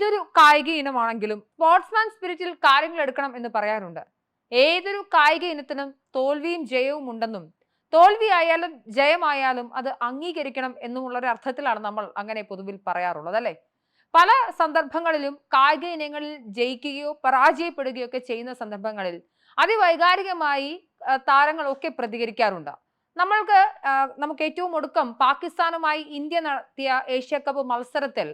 ഏതൊരു കായിക ഇനമാണെങ്കിലും സ്പോർട്സ്മാൻ സ്പിരിറ്റിൽ കാര്യങ്ങൾ എടുക്കണം എന്ന് പറയാറുണ്ട്. ഏതൊരു കായിക ഇനത്തിനും തോൽവിയും ജയവും ഉണ്ടെന്നും തോൽവിയായാലും ജയമായാലും അത് അംഗീകരിക്കണം എന്നുമുള്ള ഒരു അർത്ഥത്തിലാണ് നമ്മൾ അങ്ങനെ പൊതുവിൽ പറയാറുള്ളത്, അല്ലെ? പല സന്ദർഭങ്ങളിലും കായിക ഇനങ്ങളിൽ ജയിക്കുകയോ പരാജയപ്പെടുകയോ ഒക്കെ ചെയ്യുന്ന സന്ദർഭങ്ങളിൽ അതിവൈകാരികമായി താരങ്ങളൊക്കെ പ്രതികരിക്കാറുണ്ട്. നമുക്ക് ഏറ്റവും ഒടുക്കം പാകിസ്ഥാനുമായി ഇന്ത്യ നടത്തിയ ഏഷ്യ കപ്പ് മത്സരത്തിൽ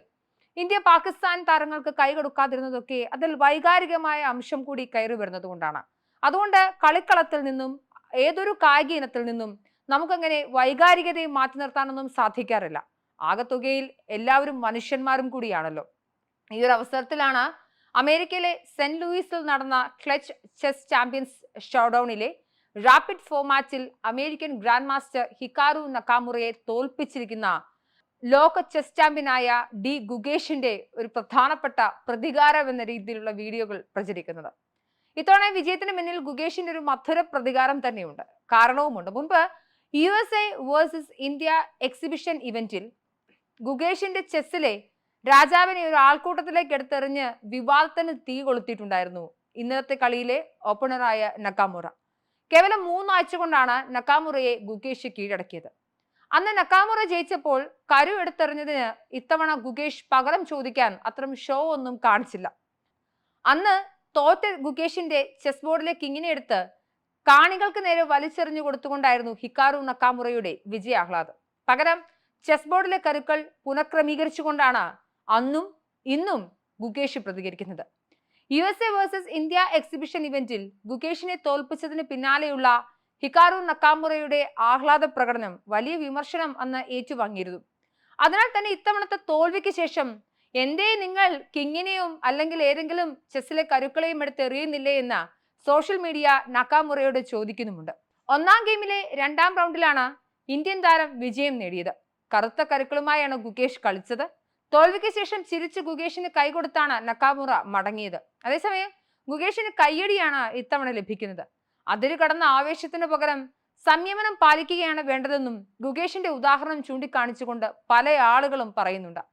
ഇന്ത്യ പാകിസ്ഥാൻ താരങ്ങൾക്ക് കൈ കൊടുക്കാതിരുന്നതൊക്കെ അതിൽ വൈകാരികമായ അംശം കൂടി കയറി വരുന്നത് കൊണ്ടാണ്. അതുകൊണ്ട് കളിക്കളത്തിൽ നിന്നും ഏതൊരു കായിക ഇനത്തിൽ നിന്നും നമുക്കങ്ങനെ വൈകാരികതയെ മാറ്റി നിർത്താനൊന്നും സാധിക്കാറില്ല. ആകത്തുകയിൽ എല്ലാവരും മനുഷ്യന്മാരും കൂടിയാണല്ലോ. ഈ ഒരു അവസരത്തിലാണ് അമേരിക്കയിലെ സെന്റ് ലൂയിസിൽ നടന്ന ക്ലച്ച് ചെസ് ചാമ്പ്യൻസ് ഷോഡൌണിലെ റാപ്പിഡ് ഫോമാറ്റിൽ അമേരിക്കൻ ഗ്രാൻഡ് മാസ്റ്റർ ഹിക്കാരു നക്കാമുറയെ തോൽപ്പിച്ചിരിക്കുന്ന ലോക ചെസ് ചാമ്പ്യനായ ഡി ഗുഗേഷിന്റെ ഒരു പ്രധാനപ്പെട്ട പ്രതികാരം എന്ന രീതിയിലുള്ള വീഡിയോകൾ പ്രചരിക്കുന്നത്. ഇത്തവണ വിജയത്തിന് പിന്നിൽ ഗുഗേഷിന്റെ ഒരു മധുര പ്രതികാരം തന്നെയുണ്ട്, കാരണവുമുണ്ട്. മുൻപ് USA വേഴ്സസ് ഇന്ത്യ എക്സിബിഷൻ ഇവന്റിൽ ഗുഗേഷിന്റെ ചെസ്സിലെ രാജാവിനെ ഒരു ആൾക്കൂട്ടത്തിലേക്ക് എടുത്തെറിഞ്ഞ് വിവാദത്തിന് തീ കൊളുത്തിയിട്ടുണ്ടായിരുന്നു ഇന്നത്തെ കളിയിലെ ഓപ്പണറായ നക്കാമുറ. കേവലം 3 ആഴ്ച കൊണ്ടാണ് നക്കാമുറയെ ഗുഗേഷ് കീഴടക്കിയത്. അന്ന് നക്കാമുറ ജയിച്ചപ്പോൾ കരു എടുത്തെറിഞ്ഞതിന് ഇത്തവണ ഗുഗേഷ് പകരം ചോദിക്കാൻ അത്തരം ഷോ ഒന്നും കാണിച്ചില്ല. അന്ന് തോറ്റ ഗുഗേഷിന്റെ ചെസ് ബോർഡിലെ കിങ്ങിനെ എടുത്ത് കാണികൾക്ക് നേരെ വലിച്ചെറിഞ്ഞു കൊടുത്തുകൊണ്ടായിരുന്നു ഹിക്കാരു നക്കാമുറയുടെ വിജയാഹ്ലാദം. പകരം ചെസ് ബോർഡിലെ കരുക്കൾ പുനഃക്രമീകരിച്ചുകൊണ്ടാണ് അന്നും ഇന്നും ഗുഗേഷ് പ്രതികരിക്കുന്നത്. USA versus India exhibition ഇവന്റിൽ ഗുഗേഷിനെ തോൽപ്പിച്ചതിന് പിന്നാലെയുള്ള Hikaru നക്കാമുറയുടെ ആഹ്ലാദ പ്രകടനം വലിയ വിമർശനം അന്ന് ഏറ്റുവാങ്ങിയിരുന്നു. അതിനാൽ തന്നെ ഇത്തവണത്തെ തോൽവിക്ക് ശേഷം എന്തേ നിങ്ങൾ കിങ്ങിനെയും അല്ലെങ്കിൽ ഏതെങ്കിലും ചെസ്സിലെ കരുക്കളെയും എടുത്ത് എറിയുന്നില്ലേ എന്ന് സോഷ്യൽ മീഡിയ നക്കാമുറയോട് ചോദിക്കുന്നുമുണ്ട്. 1ാം ഗെയിമിലെ 2ാം റൗണ്ടിലാണ് ഇന്ത്യൻ താരം വിജയം നേടിയത്. കറുത്ത കരുക്കളുമായാണ് ഗുഗേഷ് കളിച്ചത്. തോൽവിക്ക് ശേഷം ചിരിച്ച് ഗുഗേഷിന് കൈകൊടുത്താണ് നക്കാമുറ മടങ്ങിയത്. അതേസമയം ഗുഗേഷിന് കയ്യടിയാണ് ഇത്തവണ ലഭിക്കുന്നത്. അതിര് കടന്ന ആവേശത്തിന് പകരം സംയമനം പാലിക്കുകയാണ് വേണ്ടതെന്നും ഗുഗേഷിന്റെ ഉദാഹരണം ചൂണ്ടിക്കാണിച്ചുകൊണ്ട് പല ആളുകളും പറയുന്നുണ്ട്.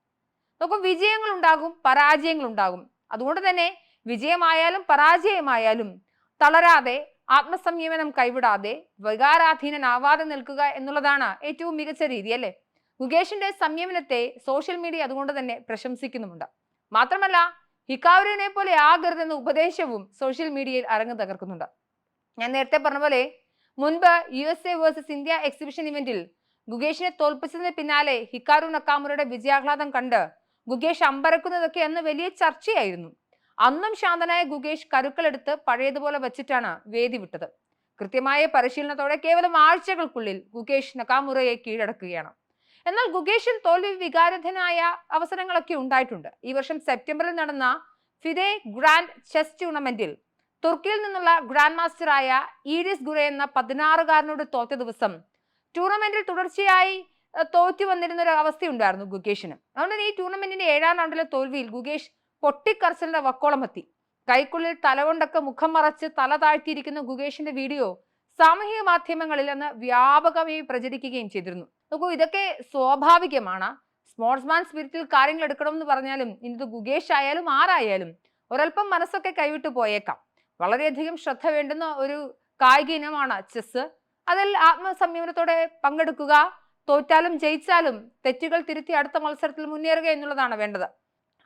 നോക്കും, വിജയങ്ങൾ ഉണ്ടാകും, പരാജയങ്ങൾ ഉണ്ടാകും. അതുകൊണ്ട് തന്നെ വിജയമായാലും പരാജയമായാലും തളരാതെ, ആത്മസംയമനം കൈവിടാതെ, വികാരാധീനനാവാതെ നിൽക്കുക എന്നുള്ളതാണ് ഏറ്റവും മികച്ച രീതി, അല്ലേ? ഗുഗേഷിന്റെ സംയമനത്തെ സോഷ്യൽ മീഡിയ അതുകൊണ്ട് തന്നെ പ്രശംസിക്കുന്നുമുണ്ട്. മാത്രമല്ല, ഹിക്കാരുവിനെ പോലെ ആകരുതെന്ന ഉപദേശവും സോഷ്യൽ മീഡിയയിൽ അരങ്ങ് തകർക്കുന്നുണ്ട്. ഞാൻ നേരത്തെ പറഞ്ഞ പോലെ മുൻപ് USA വേഴ്സസ് ഇന്ത്യ എക്സിബിഷൻ ഇവന്റിൽ ഗുഗേഷിനെ തോൽപ്പിച്ചതിന് പിന്നാലെ ഹിക്കാരു നക്കാമുറയുടെ വിജയാഹ്ലാദം കണ്ട് ഗുഗേഷ് അമ്പരക്കുന്നതൊക്കെ അന്ന് വലിയ ചർച്ചയായിരുന്നു. അന്നും ശാന്തനായ ഗുഗേഷ് കരുക്കളെടുത്ത് പഴയതുപോലെ വച്ചിട്ടാണ് വേദി വിട്ടത്. കൃത്യമായ പരിശീലനത്തോടെ കേവലം ആഴ്ചകൾക്കുള്ളിൽ ഗുഗേഷ് നക്കാമുറയെ കീഴടക്കുകയാണ്. എന്നാൽ ഗുഗേഷിൽ തോൽവി വികാരധനായ അവസരങ്ങളൊക്കെ ഉണ്ടായിട്ടുണ്ട്. ഈ വർഷം സെപ്റ്റംബറിൽ നടന്ന ഫിദെ ഗ്രാൻഡ് ചെസ് ടൂർണമെന്റിൽ തുർക്കിയിൽ നിന്നുള്ള ഗ്രാൻഡ് മാസ്റ്ററായ ഈഡിസ് ഗുറെ എന്ന 16-കാരനോട് തോറ്റ ദിവസം ടൂർണമെന്റിൽ തുടർച്ചയായി തോറ്റു വന്നിരുന്ന ഒരു അവസ്ഥയുണ്ടായിരുന്നു ഗുഗേഷിന്. അതുകൊണ്ട് ഈ ടൂർണമെന്റിന്റെ 7ാം റൗണ്ടിലെ തോൽവിയിൽ ഗുഗേഷ് പൊട്ടിക്കരച്ചിലിന്റെ വക്കോളം എത്തി. കൈക്കുള്ളിൽ തലകൊണ്ടൊക്കെ മുഖം മറച്ച് തല താഴ്ത്തിയിരിക്കുന്ന ഗുഗേഷിന്റെ വീഡിയോ സാമൂഹിക മാധ്യമങ്ങളിൽ അന്ന് വ്യാപകമായി പ്രചരിക്കുകയും ചെയ്തിരുന്നു. നോക്കൂ, ഇതൊക്കെ സ്വാഭാവികമാണ്. സ്പോർട്സ്മാൻ സ്പിരിറ്റിൽ കാര്യങ്ങൾ എടുക്കണമെന്ന് പറഞ്ഞാലും ഇന്നത് ഗുഗേഷ് ആയാലും ആരായാലും ഒരൽപ്പം മനസ്സൊക്കെ കൈവിട്ടു പോയേക്കാം. വളരെയധികം ശ്രദ്ധ വേണ്ടുന്ന ഒരു കായിക ഇനമാണ് ചെസ്. അതിൽ ആത്മസംയമനത്തോടെ പങ്കെടുക്കുക, തോറ്റാലും ജയിച്ചാലും തെറ്റുകൾ തിരുത്തി അടുത്ത മത്സരത്തിൽ മുന്നേറുക എന്നുള്ളതാണ് വേണ്ടത്.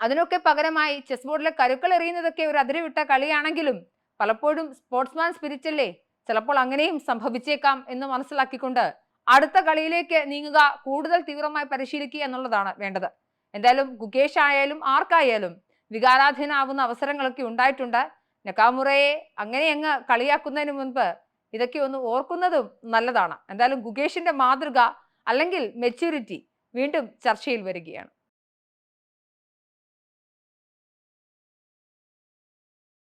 അതിനൊക്കെ പകരമായി ചെസ് ബോർഡിലെ കരുക്കൾ എറിയുന്നതൊക്കെ ഒരു അതിരുവിട്ട കളിയാണെങ്കിലും പലപ്പോഴും സ്പോർട്സ്മാൻ സ്പിരിറ്റല്ലേ, ചിലപ്പോൾ അങ്ങനെയും സംഭവിച്ചേക്കാം എന്ന് മനസ്സിലാക്കിക്കൊണ്ട് അടുത്ത കളിയിലേക്ക് നീങ്ങുക, കൂടുതൽ തീവ്രമായി പരിശീലിക്കുക എന്നുള്ളതാണ് വേണ്ടത്. എന്തായാലും ഗുഗേഷ് ആയാലും ആർക്കായാലും വികാരാധീനാവുന്ന അവസരങ്ങളൊക്കെ ഉണ്ടായിട്ടുണ്ട്. നക്കാമുറയെ അങ്ങനെ അങ്ങ് കളിയാക്കുന്നതിന് മുൻപ് ഇതൊക്കെ ഒന്ന് ഓർക്കുന്നതും നല്ലതാണ്. എന്തായാലും ഗുഗേഷിന്റെ മാതൃക അല്ലെങ്കിൽ മെച്യൂരിറ്റി വീണ്ടും ചർച്ചയിൽ വരികയാണ്.